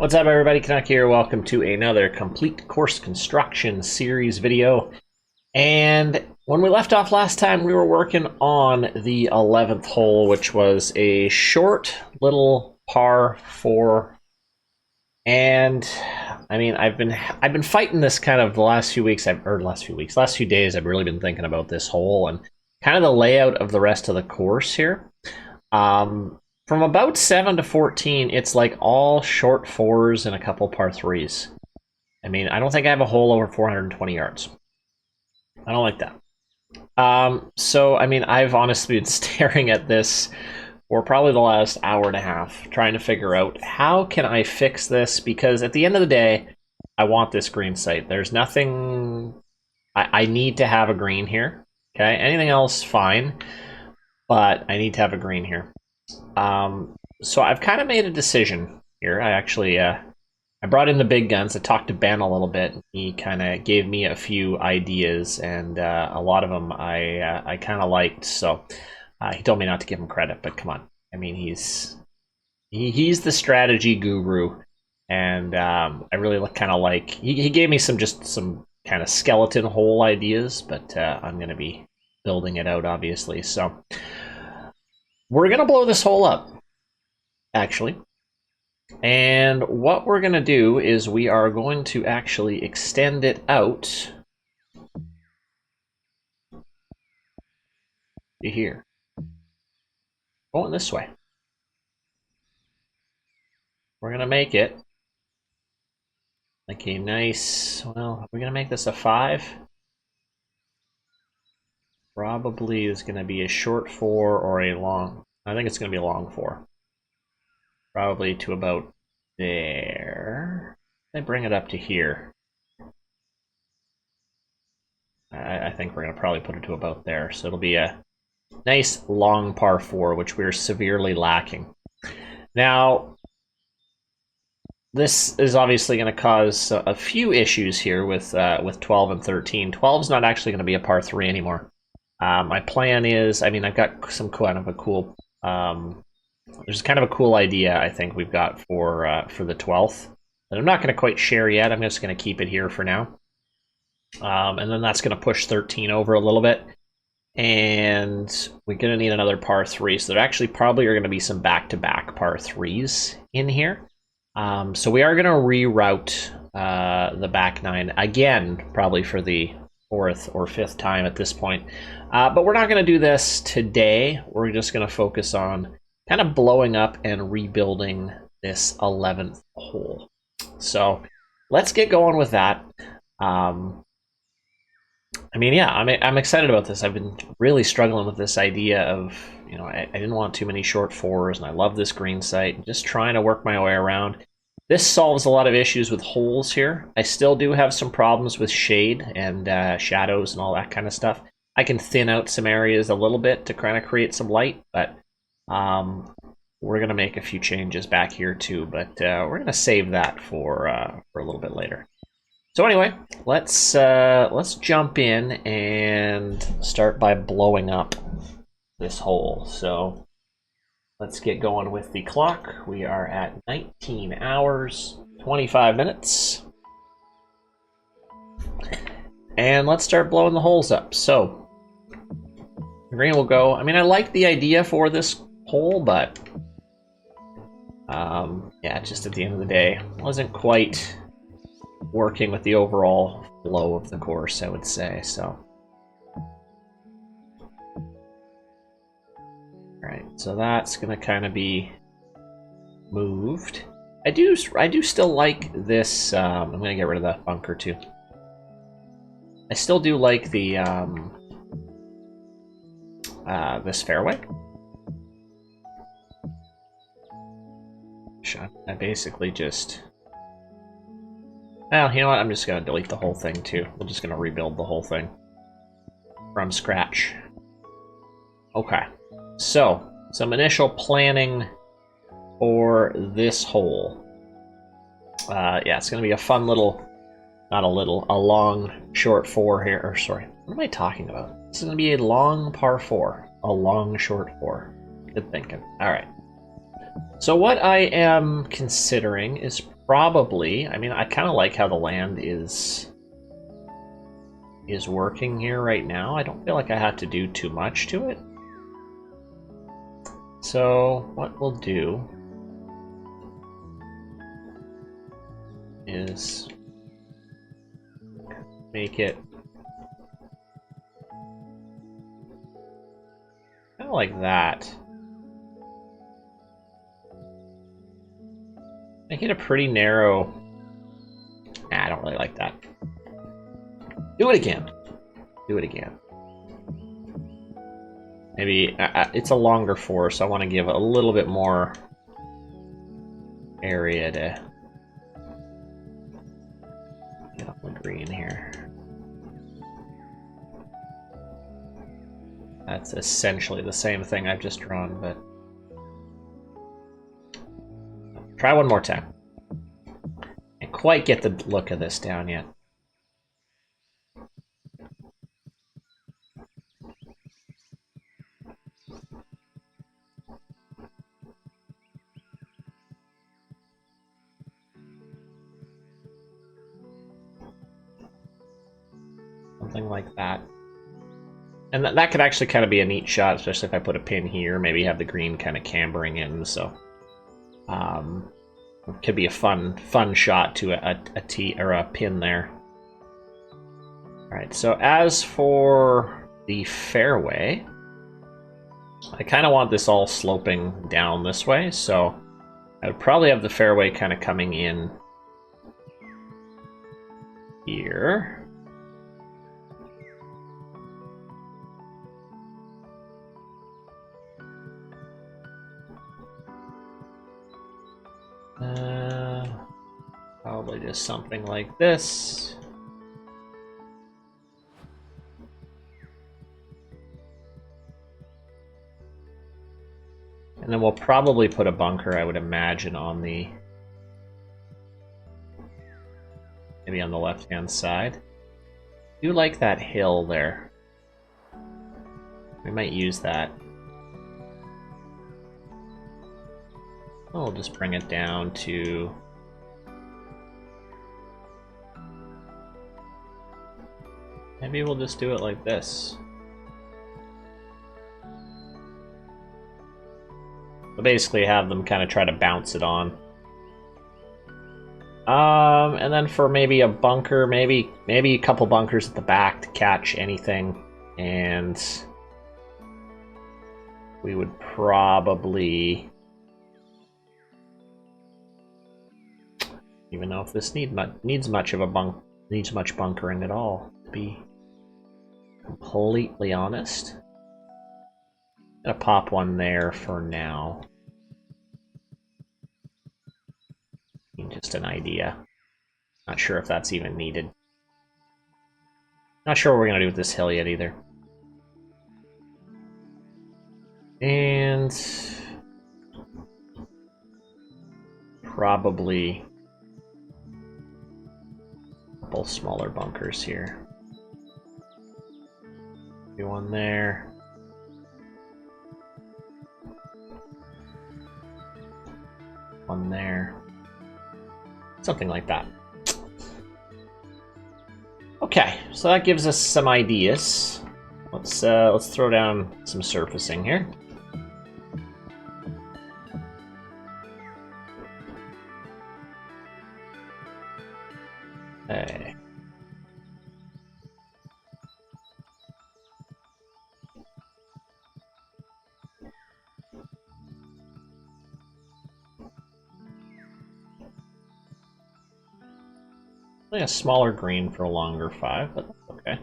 What's up, everybody? Canuck here. Welcome to another complete course construction series video. And when we left off last time, we were working on the 11th hole, which was a short little par 4. And I mean, I've been fighting this kind of the last few weeks. Last few days, I've really been thinking about this hole and kind of the layout of the rest of the course here. From about 7 to 14, it's like all short 4s and a couple par 3s. I mean, I don't think I have a hole over 420 yards. I don't like that. So, I mean, I've honestly been staring at this for probably the last hour and a half, trying to figure out how can I fix this, because at the end of the day, I want this green site. There's nothing... I need to have a green here, okay? Anything else, fine, but I need to have a green here. So I've kind of made a decision here. I actually, I brought in the big guns. I talked to Ben a little bit. He kind of gave me a few ideas, and a lot of them I kind of liked. So he told me not to give him credit, but come on. I mean, he's the strategy guru, and I really kind of like. He gave me some kind of skeleton hole ideas, but I'm going to be building it out, obviously. So. We're going to blow this hole up, actually. And what we're going to do is we are going to actually extend it out to here. Going this way. We're going to make it like a nice, well, we're going to make this a 5. Probably is going to be a short 4 or a long. I think it's going to be a long 4. Probably to about there. I bring it up to here. I think we're going to probably put it to about there. So it'll be a nice long par 4, which we're severely lacking. Now, this is obviously going to cause a few issues here with 12 and 13. 12 is not actually going to be a par 3 anymore. My plan is, I mean, I've got some kind of a cool, there's kind of a cool idea I think we've got for the 12th that I'm not going to quite share yet. I'm just going to keep it here for now. And then that's going to push 13 over a little bit. And we're going to need another par 3. So there actually probably are going to be some back-to-back par 3s in here. So we are going to reroute the back 9 again, probably for the 4th or 5th time at this point. But we're not going to do this today. We're just going to focus on kind of blowing up and rebuilding this 11th hole. So let's get going with that. I mean, yeah, I'm excited about this. I've been really struggling with this idea of, you know, I didn't want too many short 4s, and I love this green site. Just trying to work my way around. This solves a lot of issues with holes here. I still do have some problems with shade and shadows and all that kind of stuff. I can thin out some areas a little bit to kind of create some light, but we're going to make a few changes back here too, but we're going to save that for a little bit later. So anyway, let's jump in and start by blowing up this hole. So let's get going with the clock. We are at 19 hours, 25 minutes. And let's start blowing the holes up. So, the green will go. I mean, I like the idea for this hole, but yeah, just at the end of the day, wasn't quite working with the overall flow of the course, I would say, so. Alright, so that's going to kind of be moved. I do still like this, I'm going to get rid of that bunker too. I still do like the, this fairway. I basically just... Well, you know what? I'm just going to delete the whole thing too. We're just going to rebuild the whole thing from scratch. Okay. So, some initial planning for this hole. Yeah, it's going to be a fun little... Not a little, a long short 4 here. Or sorry, what am I talking about? This is going to be a long par 4. A long short 4. Good thinking. All right. So what I am considering is probably, I mean, I kind of like how the land is working here right now. I don't feel like I have to do too much to it. So what we'll do is make it kind of like that. Make it a pretty narrow... Nah, I don't really like that. Do it again. Do it again. Maybe it's a longer forest, so I want to give a little bit more area to get up the green here. That's essentially the same thing I've just drawn, but try one more time. Can't quite get the look of this down yet. Something like that. And that could actually kind of be a neat shot, especially if I put a pin here, maybe have the green kind of cambering in, so it could be a fun shot to a tee or a pin there. Alright, so as for the fairway, I kind of want this all sloping down this way, so I would probably have the fairway kind of coming in here. Probably just something like this. And then we'll probably put a bunker, I would imagine, on the... maybe on the left-hand side. I do like that hill there. We might use that. We'll just bring it down to... maybe we'll just do it like this. But basically have them kind of try to bounce it on. And then for maybe a bunker, maybe a couple bunkers at the back to catch anything. And we would probably... even know if this needs much bunkering at all, to be completely honest. I'm gonna pop one there for now. Just an idea. Not sure if that's even needed. Not sure what we're gonna do with this hill yet either. And probably a couple smaller bunkers here. Do one there. One there. Something like that. Okay, so that gives us some ideas. Let's throw down some surfacing here. Hey. A smaller green for a longer 5, but that's okay.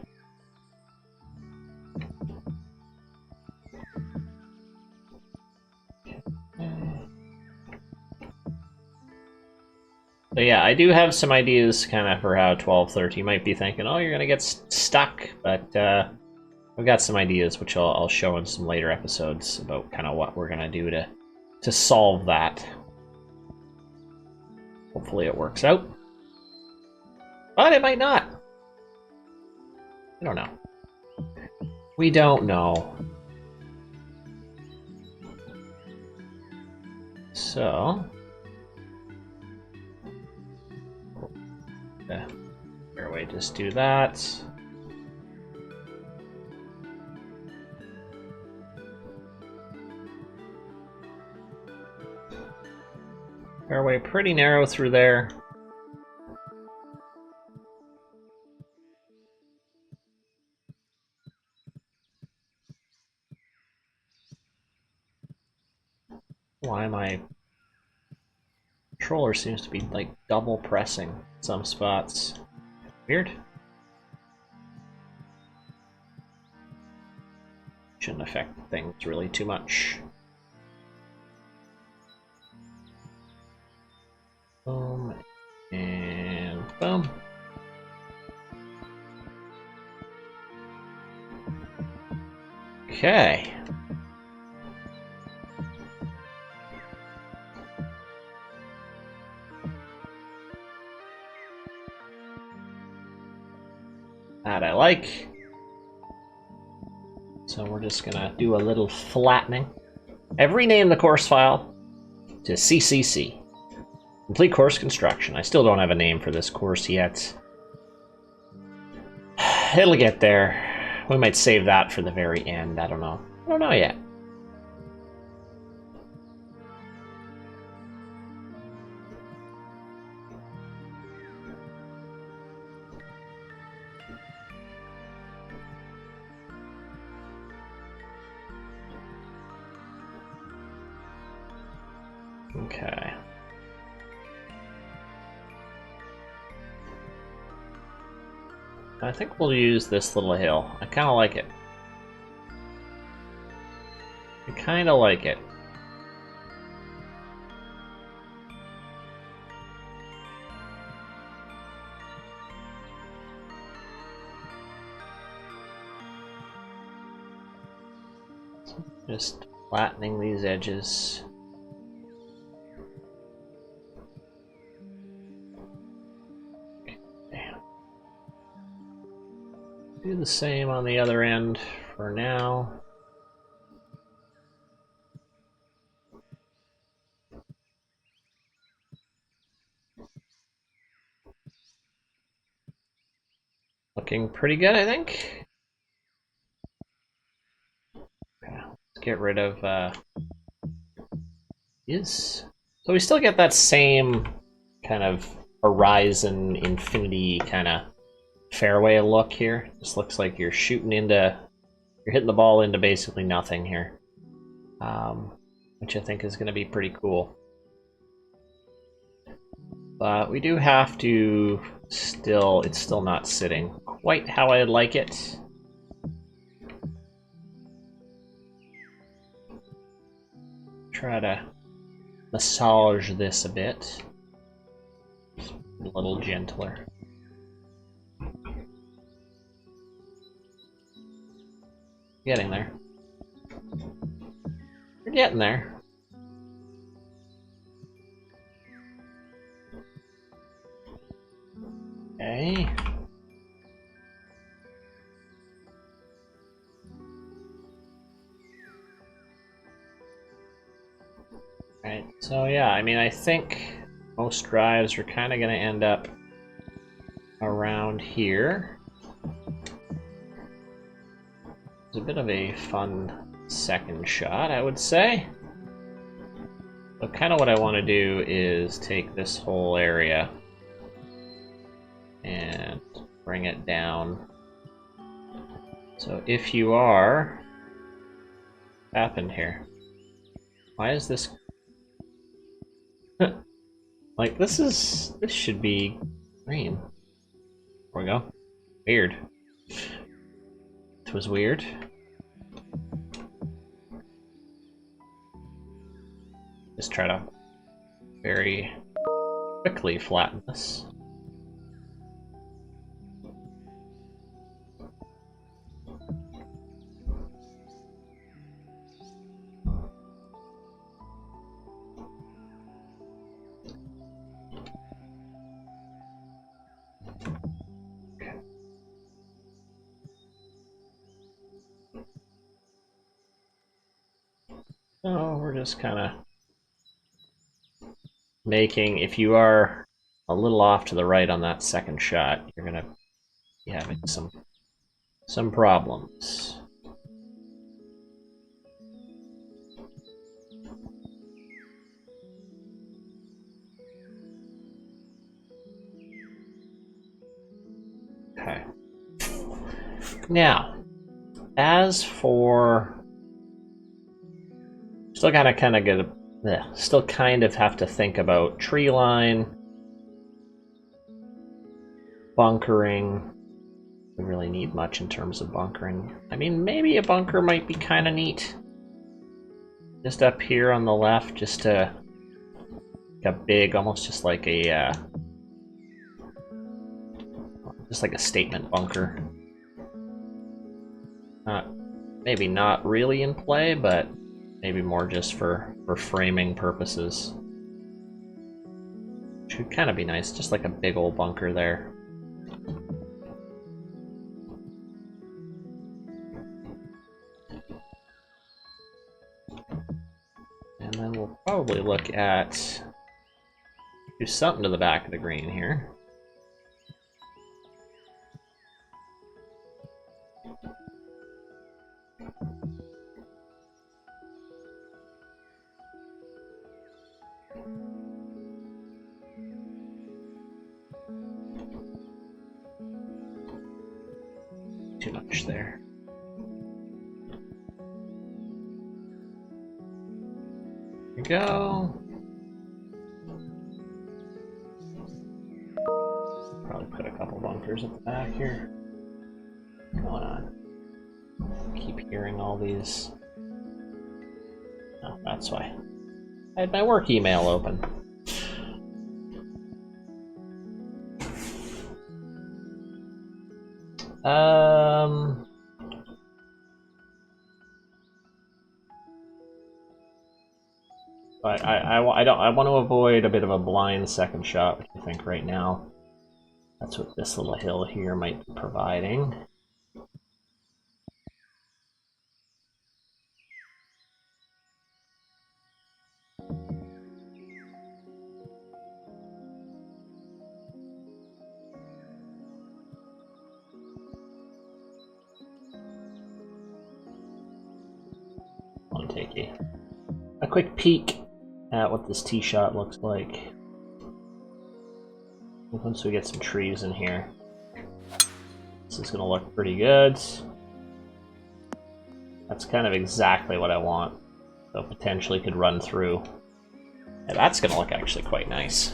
So yeah, I do have some ideas kind of for how 12-13. You might be thinking, oh, you're gonna get stuck, but I've got some ideas which I'll show in some later episodes about kind of what we're gonna do to solve that. Hopefully it works out. But it might not. I don't know. We don't know. So fairway, just do that. Fairway pretty narrow through there. Why my controller seems to be like double pressing some spots. Weird. Shouldn't affect things really too much. Boom and boom. Okay. That I like. So we're just gonna do a little flattening. I've renamed the course file to CCC. Complete Course Construction. I still don't have a name for this course yet. It'll get there. We might save that for the very end. I don't know. I don't know yet. Okay. I think we'll use this little hill. I kind of like it. I kind of like it. Just flattening these edges. Do the same on the other end for now. Looking pretty good, I think. Okay, let's get rid of these. So we still get that same kind of horizon infinity kind of fairway look here. This looks like you're shooting into, you're hitting the ball into basically nothing here, which I think is going to be pretty cool. But we do have to still, it's still not sitting quite how I'd like it. Try to massage this a bit. A little gentler. Getting there. We're getting there. Okay. Right, so yeah, I mean, I think most drives are kind of going to end up around here. It's a bit of a fun second shot, I would say. So kind of what I want to do is take this whole area and bring it down. So if you are... What happened here? Why is this... Like, this should be green. There we go. Weird. It was weird. Just try to very quickly flatten this. So we're just kind of making, if you are a little off to the right on that second shot, you're gonna be having some problems. Okay. Now, as for still gotta kind of get still kind of have to think about tree line, bunkering. We really need much in terms of bunkering. I mean, maybe a bunker might be kind of neat. Just up here on the left, just a big, almost just like a statement bunker. Maybe not really in play, but maybe more just for framing purposes. Should kind of be nice, just like a big old bunker there. And then we'll probably look at do something to the back of the green here. Too much there. There we go. Probably put a couple bunkers at the back here. What's going on? Keep hearing all these. Oh, that's why. I had my work email open. But I want to avoid a bit of a blind second shot, which I think right now that's what this little hill here might be providing. I'll take a quick peek at what this tee shot looks like. Once we get some trees in here, this is going to look pretty good. That's kind of exactly what I want. So potentially could run through. Yeah, that's going to look actually quite nice.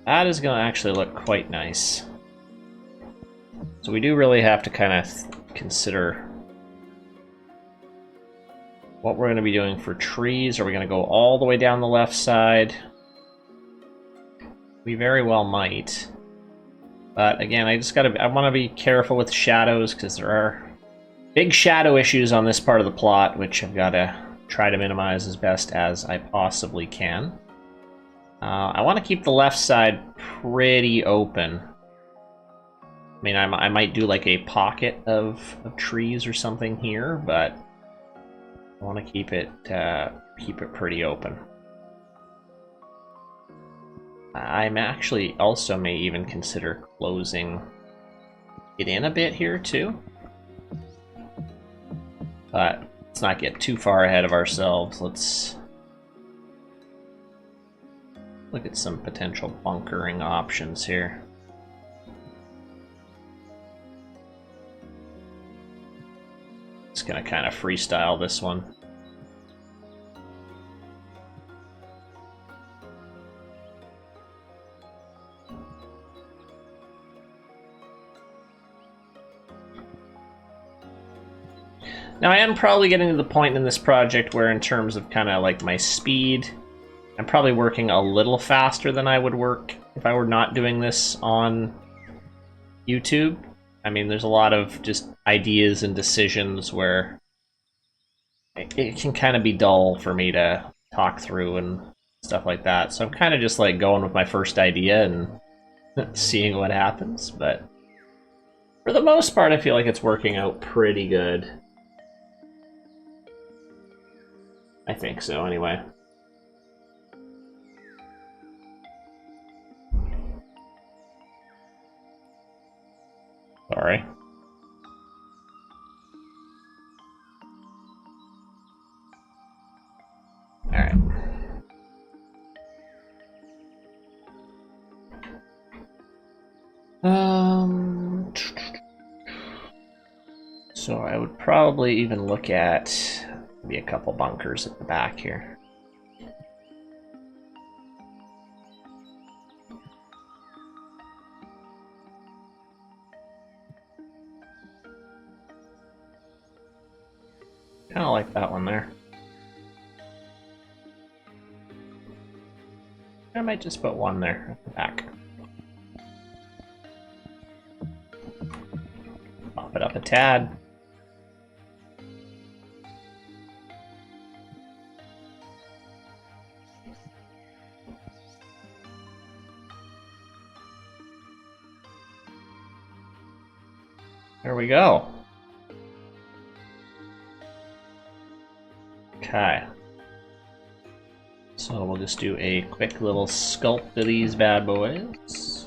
That is going to actually look quite nice. So we do really have to kind of consider what we're going to be doing for trees. Are we going to go all the way down the left side? We very well might. But again, I want to be careful with shadows because there are big shadow issues on this part of the plot, which I've got to try to minimize as best as I possibly can. I want to keep the left side pretty open. I mean, I might do like a pocket of trees or something here, but I want to keep it pretty open. I'm actually also may even consider closing it in a bit here too. But let's not get too far ahead of ourselves. Let's look at some potential bunkering options here. Just gonna kind of freestyle this one. Now I am probably getting to the point in this project where in terms of kind of like my speed, I'm probably working a little faster than I would work if I were not doing this on YouTube. I mean, there's a lot of just ideas and decisions where it can kind of be dull for me to talk through and stuff like that. So I'm kind of just like going with my first idea and seeing what happens. But for the most part, I feel like it's working out pretty good. I think so, anyway. Sorry. Alright. So I would probably even look at maybe a couple bunkers at the back here. Kind of like that one there. I might just put one there at the back. Pop it up a tad. There we go. Okay. So we'll just do a quick little sculpt of these bad boys.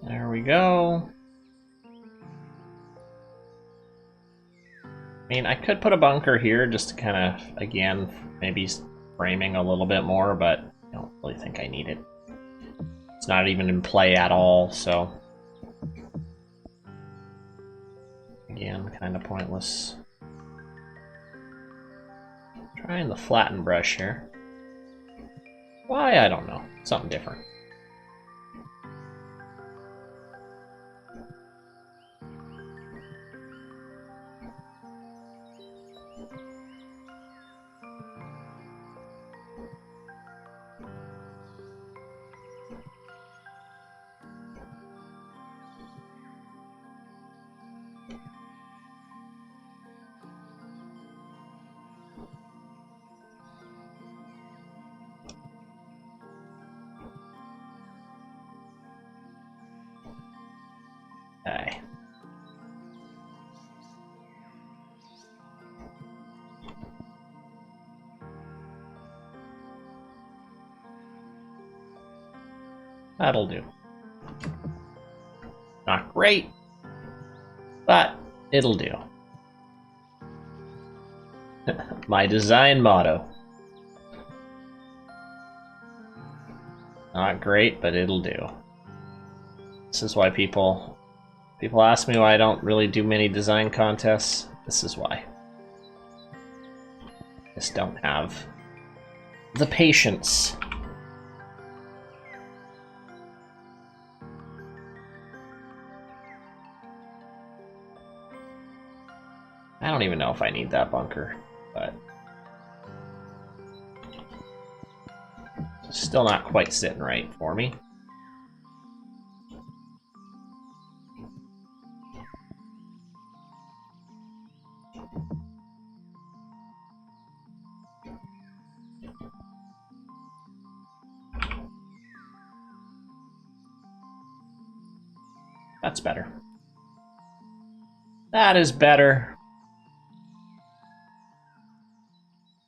There we go. I mean, I could put a bunker here just to kind of, again, maybe framing a little bit more, but I don't really think I need it. It's not even in play at all, so again, kind of pointless. Trying the flatten brush here. Why? I don't know. Something different. Okay. That'll do. Not great, but it'll do. My design motto. Not great, but it'll do. This is why people ask me why I don't really do many design contests. This is why. Just don't have the patience. I don't even know if I need that bunker, but it's still not quite sitting right for me. That's better. That is better.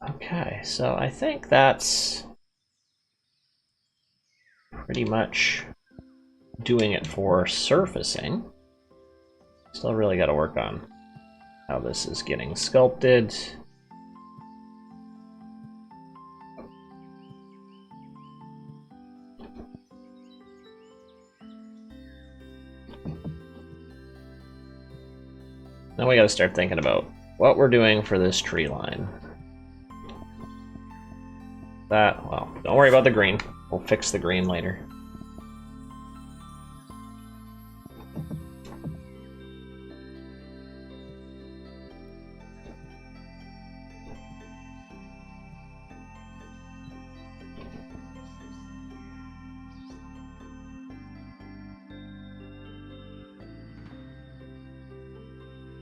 Okay, so I think that's pretty much doing it for surfacing. Still really got to work on how this is getting sculpted. Now we got to start thinking about what we're doing for this tree line. That, well, don't worry about the green. We'll fix the green later.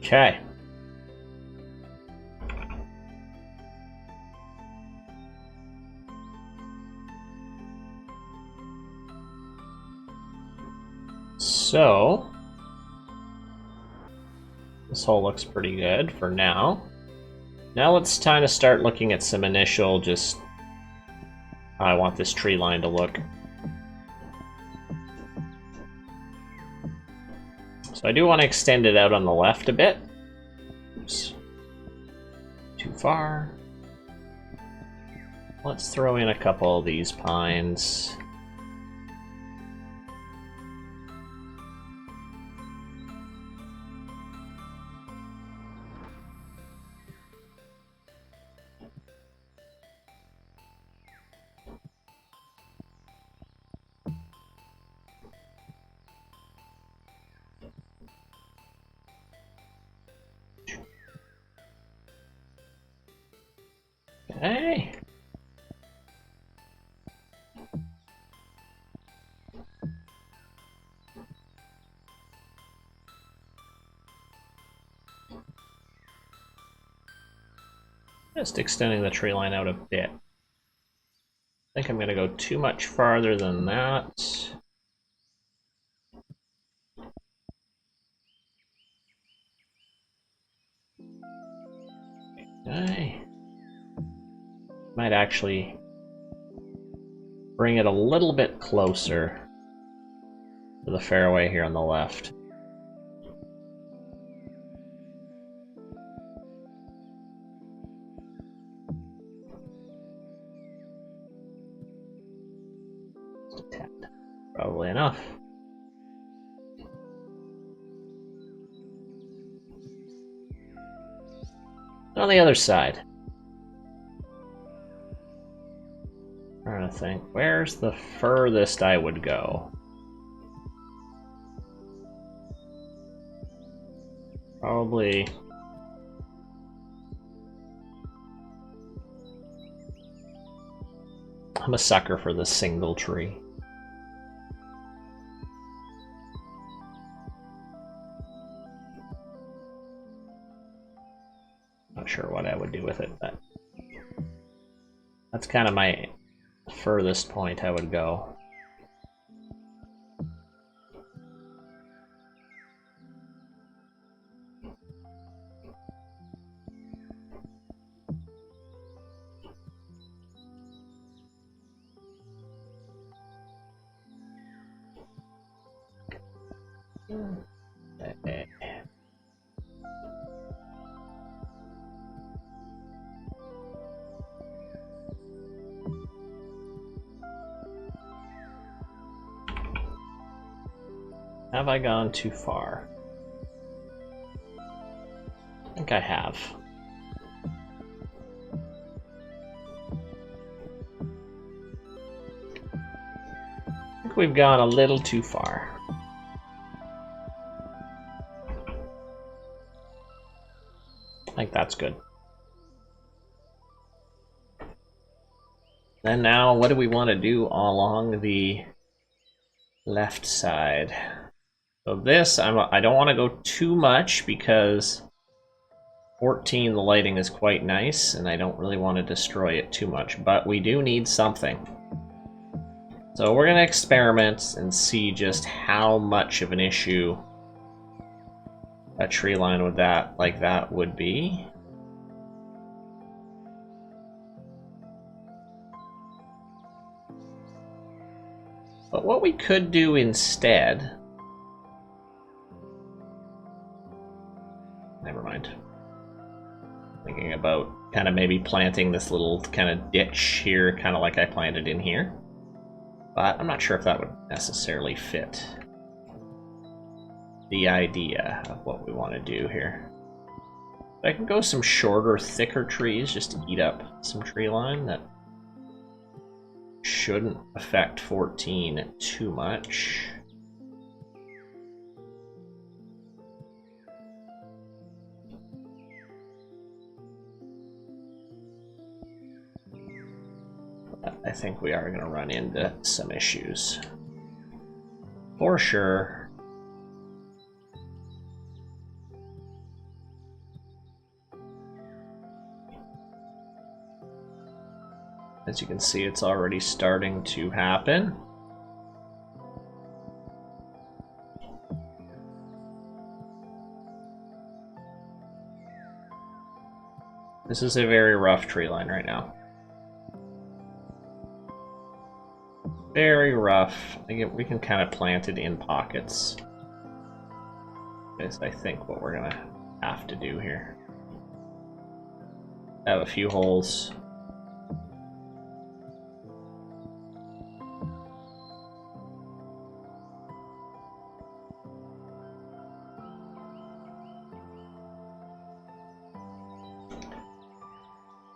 Okay. So, this hole looks pretty good for now. Now let's kind of start looking at some initial just how I want this tree line to look. So I do want to extend it out on the left a bit. Oops. Too far. Let's throw in a couple of these pines. Okay. Just extending the tree line out a bit. I think I'm going to go too much farther than that. Okay. Might actually bring it a little bit closer to the fairway here on the left. Probably enough. On the other side. I'm trying to think, where's the furthest I would go? Probably... I'm a sucker for the single tree. Not sure what I would do with it, but that's kind of my furthest point I would go. Okay. Have I gone too far? I think I have. I think we've gone a little too far. I think that's good. And now, what do we want to do along the left side? So this, I don't want to go too much because 14, the lighting is quite nice, and I don't really want to destroy it too much, but we do need something. So we're going to experiment and see just how much of an issue a tree line with that, like that, would be. But what we could do instead... Never mind. Thinking about kind of maybe planting this little kind of ditch here, kind of like I planted in here. But I'm not sure if that would necessarily fit the idea of what we want to do here. I can go some shorter, thicker trees just to eat up some tree line that shouldn't affect 14 too much. But I think we are going to run into some issues. For sure. As you can see, it's already starting to happen. This is a very rough tree line right now. Very rough. Again, we can kind of plant it in pockets. Is I think what we're gonna have to do here. Have a few holes.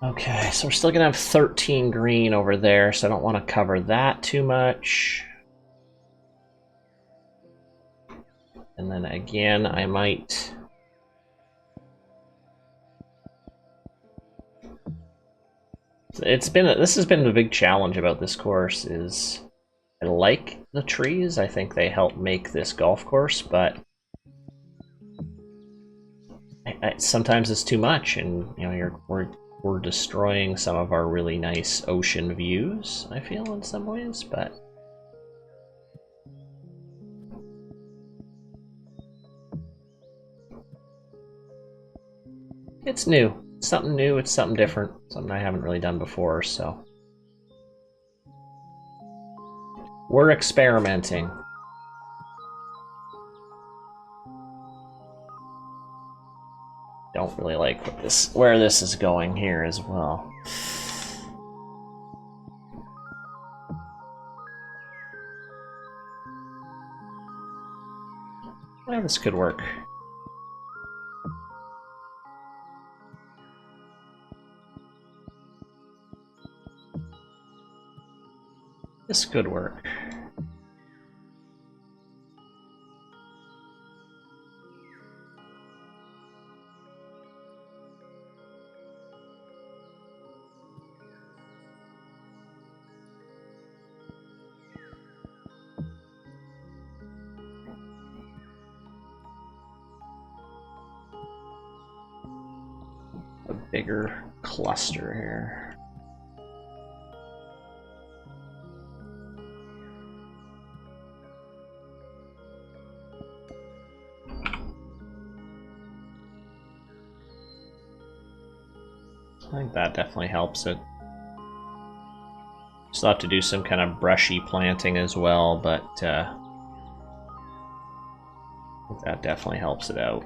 Okay, so we're still gonna have 13 green over there, so I don't want to cover that too much. And then again, I might... This has been the big challenge about this course is I like the trees. I think they help make this golf course, but sometimes it's too much, and you know we're destroying some of our really nice ocean views, I feel, in some ways, but it's new. It's something new, it's something different, something I haven't really done before, so we're experimenting. Don't really like where this is going here as well. Well, this could work. This could work. A bigger cluster here. I think that definitely helps it. Still have to do some kind of brushy planting as well, but I think that definitely helps it out.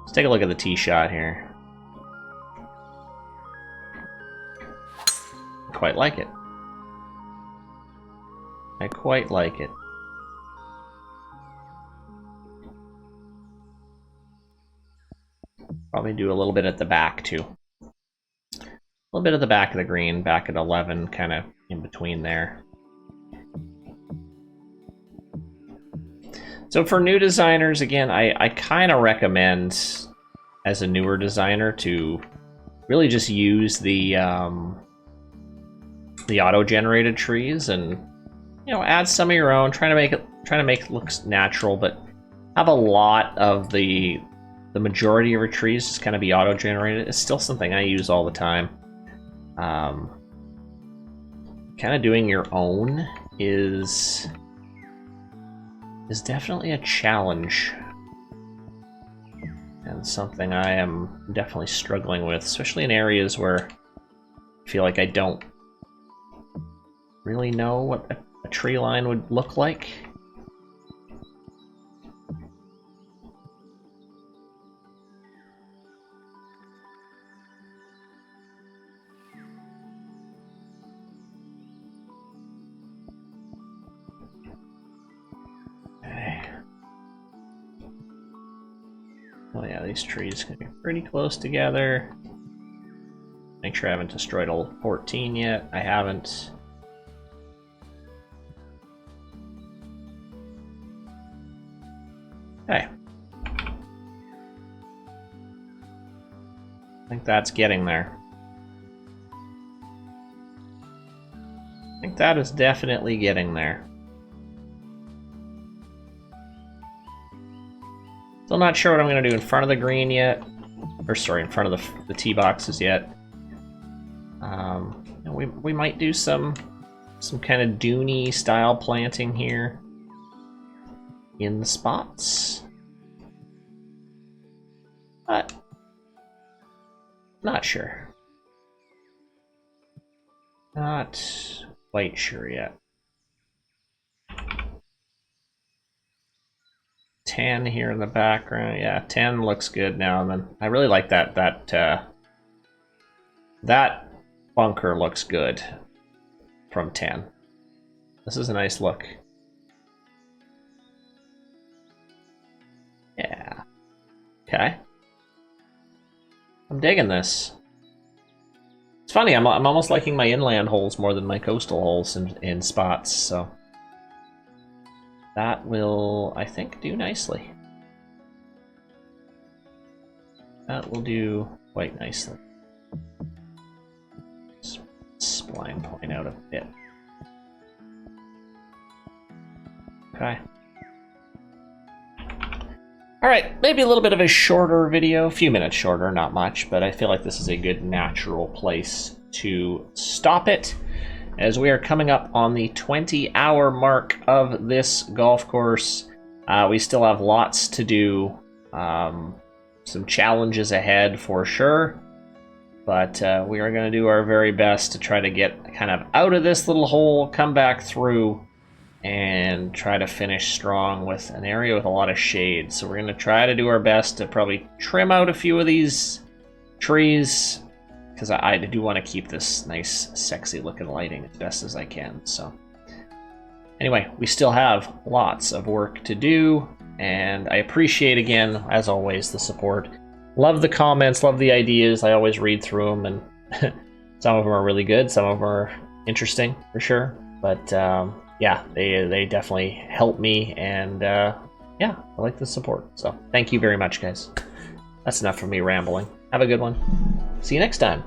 Let's take a look at the tee shot here. I quite like it. I quite like it. Probably do a little bit at the back too. A little bit at the back of the green, back at 11, kind of in between there. So for new designers, again, I kind of recommend, as a newer designer, to really just use the auto-generated trees, and you know, add some of your own, trying to make it look natural, but have a lot of the majority of your trees just kind of be auto-generated. It's still something I use all the time. Kind of doing your own is definitely a challenge, and something I am definitely struggling with, especially in areas where I feel like I don't really know what a tree line would look like. Oh yeah, these trees can be pretty close together. Make sure I haven't destroyed all 14 yet. I haven't. Okay. I think that's getting there. I think that is definitely getting there. Still not sure what I'm going to do in front of the green yet. Or sorry, in front of the tee boxes yet. we might do some kind of duney style planting here in the spots. But not sure. Not quite sure yet. Tan here in the background. Yeah, tan looks good now and then. I really like that bunker looks good from tan. This is a nice look. Yeah. Okay. I'm digging this. It's funny, I'm almost liking my inland holes more than my coastal holes in spots, so that will, I think, do nicely. That will do quite nicely. Spline point out a bit. Okay. Alright, maybe a little bit of a shorter video, a few minutes shorter, not much, but I feel like this is a good natural place to stop it, as we are coming up on the 20-hour mark of this golf course. We still have lots to do, some challenges ahead for sure, but we are going to do our very best to try to get kind of out of this little hole, come back through, and try to finish strong with an area with a lot of shade. So we're going to try to do our best to probably trim out a few of these trees, because I do want to keep this nice, sexy looking lighting as best as I can. So anyway, we still have lots of work to do, and I appreciate, again, as always, the support. Love the comments, love the ideas. I always read through them, and some of them are really good, some of them are interesting for sure, but yeah, they definitely help me, and yeah, I like the support. So thank you very much, guys. That's enough for me rambling. Have a good one. See you next time.